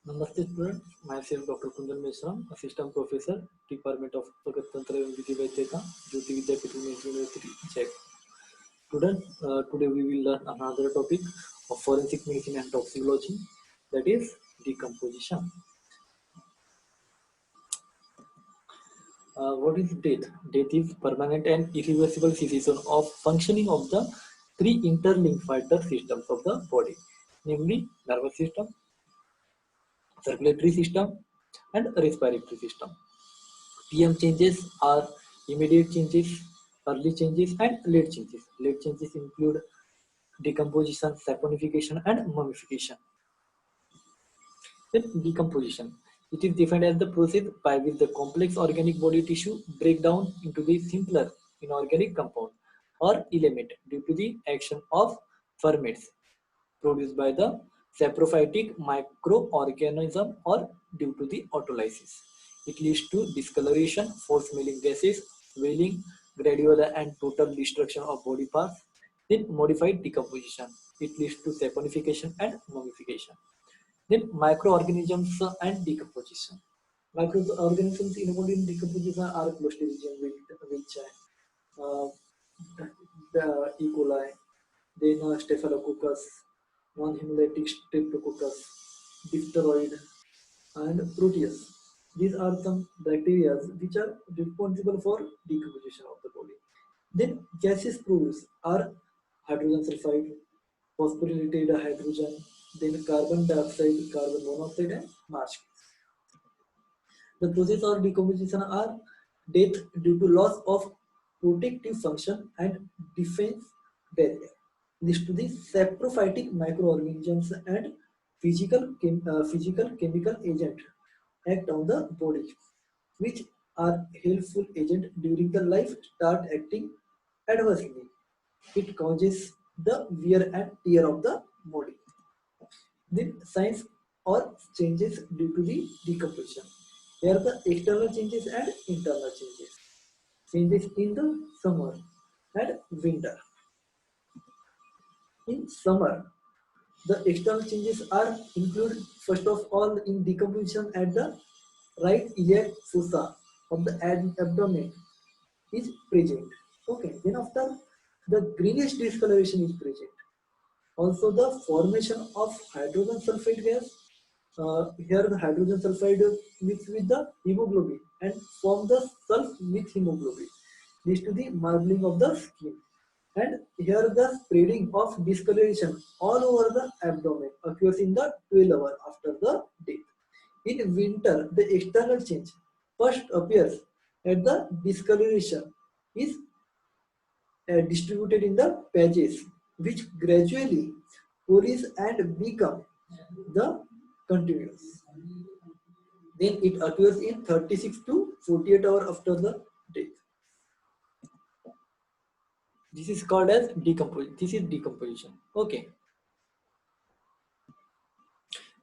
Namaste students, myself Dr. Kundan Mishram, Assistant Professor, Department of Tantra and Vidhi Vaidyaka, Jyoti Vidyapith University, Jaipur. Today we will learn another topic of forensic medicine and toxicology, that is decomposition. What is death? Death is permanent and irreversible cessation of functioning of the three interlinked vital systems of the body, namely nervous system, circulatory system, and respiratory system. PM changes are immediate changes, early changes, and late changes. Late changes include decomposition, saponification, and mummification. Then decomposition. It is defined as the process by which the complex organic body tissue break down into the simpler inorganic compound or element due to the action of ferments produced by the saprophytic microorganism or due to the autolysis. It leads to discoloration, force-smelling gases, swelling, gradual and total destruction of body parts. Then modified decomposition. It leads to saponification and mummification. Then microorganisms and decomposition. Microorganisms involved in decomposition are Clostridium, which uh, the E. coli, then Staphylococcus, non-hemolytic Streptococcus, Dipteroid, and Proteus. These are some bacteria which are responsible for decomposition of the body. Then gases produced are hydrogen sulfide, phosphorylated hydrogen, then carbon dioxide, carbon monoxide, and marsh. The process of decomposition are death due to loss of protective function and defense barrier. This to the saprophytic microorganisms and physical chemical agent act on the body, which are helpful agent during the life start acting adversely. It causes the wear and tear of the body. Then signs or changes due to the decomposition. Here are the external changes and internal changes. Changes in the summer and winter. In summer, the external changes are include first of all in decomposition at the right iliac fossa of the abdomen is present. Okay, then after the greenish discoloration is present. Also the formation of hydrogen sulfide gas. Here the hydrogen sulfide mix with the hemoglobin and form the sulf with hemoglobin. Leads to the marbling of the skin. And here the spreading of discoloration all over the abdomen occurs in the 12 hours after the death. In winter, the external change first appears at the discoloration is distributed in the patches, which gradually police and become the continuous. Then it occurs in 36 to 48 hours after the death. This is called as decomposition. This is decomposition. Okay.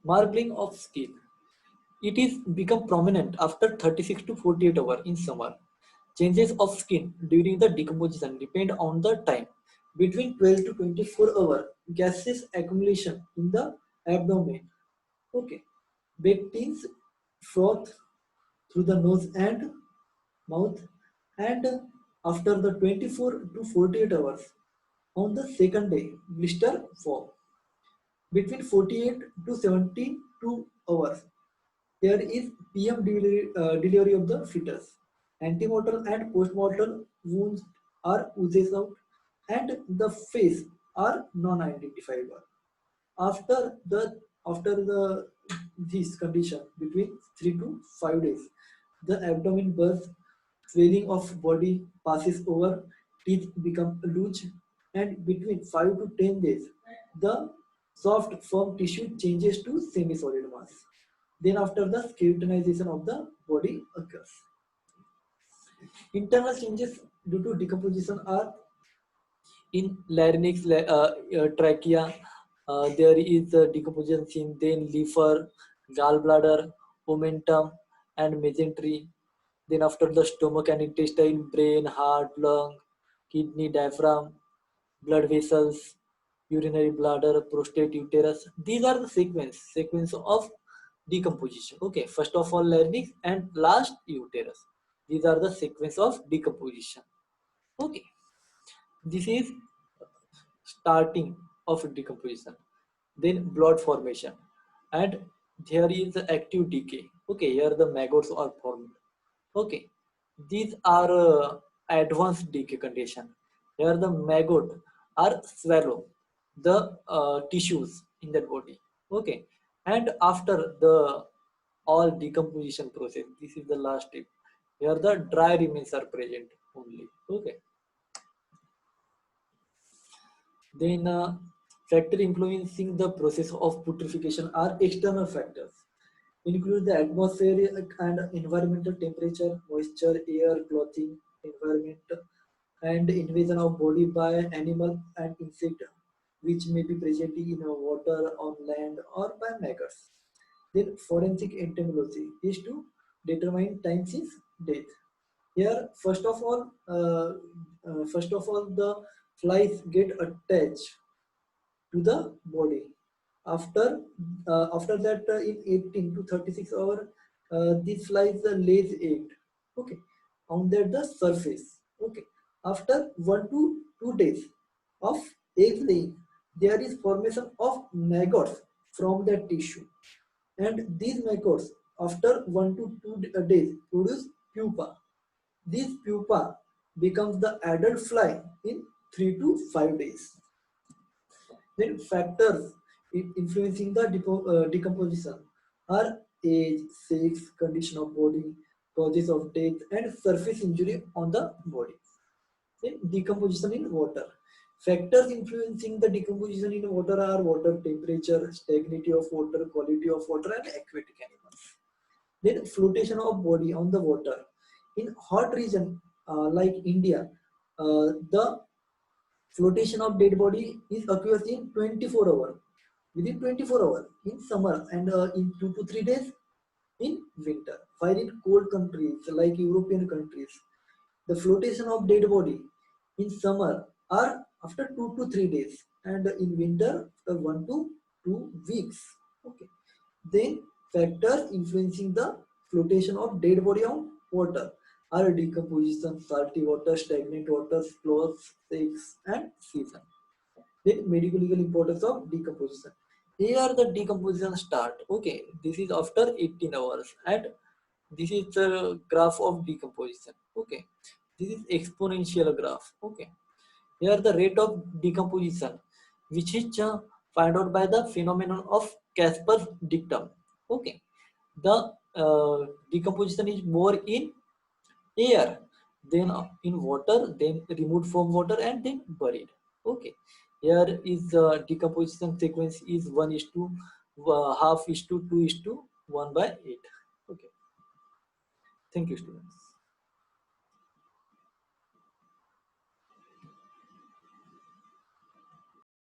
Marbling of skin. It is become prominent after 36 to 48 hours in summer. Changes of skin during the decomposition depend on the time. Between 12 to 24 hours, gases accumulation in the abdomen. Okay. Bacteria froth through the nose and mouth, and after the 24 to 48 hours, on the second day, blister form. Between 48 to 72 hours, there is PM delivery of the fetus. Antemortal and postmortal wounds are oozes out, and the face are non-identifiable. After the after this condition, between 3 to 5 days, the abdomen bursts, swelling of body passes over, teeth become loose, and between 5 to 10 days, the soft firm tissue changes to semi-solid mass. Then after the skeletonization of the body occurs. Internal changes due to decomposition are in larynx, trachea, there is decomposition in then liver, gallbladder, omentum, and mesentery. Then after the stomach and intestine, brain, heart, lung, kidney, diaphragm, blood vessels, urinary bladder, prostate, uterus. These are the sequence of decomposition. Okay, first of all larynx and last uterus. These are the sequence of decomposition. Okay, this is starting of decomposition. Then blood formation, and there is the active decay. Okay, here the maggots are formed. Okay, these are advanced decay condition. Here the maggot are swallow the tissues in that body. Okay, and after the all decomposition process, this is the last step. Here the dry remains are present only. Okay, then factor influencing the process of putrefaction are external factors, include the atmospheric and environmental temperature, moisture, air, clothing, environment, and invasion of body by animal and insect, which may be present in water, on land, or by maggots. Then forensic entomology is to determine time since death. Here, first of all, the flies get attached to the body. After that, in 18 to 36 hours, these flies lays egg. Okay, on that the surface. Okay, after 1 to 2 days of egg laying, there is formation of maggots from that tissue, and these maggots after 1 to 2 days produce pupa. This pupa becomes the adult fly in 3 to 5 days. Then factors influencing the decomposition are age, sex, condition of body, causes of death, and surface injury on the body. Then decomposition in water. Factors influencing the decomposition in water are water temperature, stagnity of water, quality of water, and aquatic animals. Then flotation of body on the water. In hot region like India, the flotation of dead body is occurs in 24 hours. Within 24 hours in summer, and in 2 to 3 days in winter. While in cold countries like European countries, the flotation of dead body in summer are after 2 to 3 days, and in winter 1 to 2 weeks. Okay. Then factors influencing the flotation of dead body on water are decomposition, salty water, stagnant water, slow, sex, and season. Then medical legal importance of decomposition. Here the decomposition start. Okay, this is after 18 hours, and this is the graph of decomposition. Okay, this is exponential graph. Okay, here the rate of decomposition, which is found out by the phenomenon of Casper's dictum. Okay, the decomposition is more in air, then in water, then removed from water, and then buried. Okay, here is the decomposition sequence is 1 is to half is to 2 is to 1/8. Okay, thank you, students.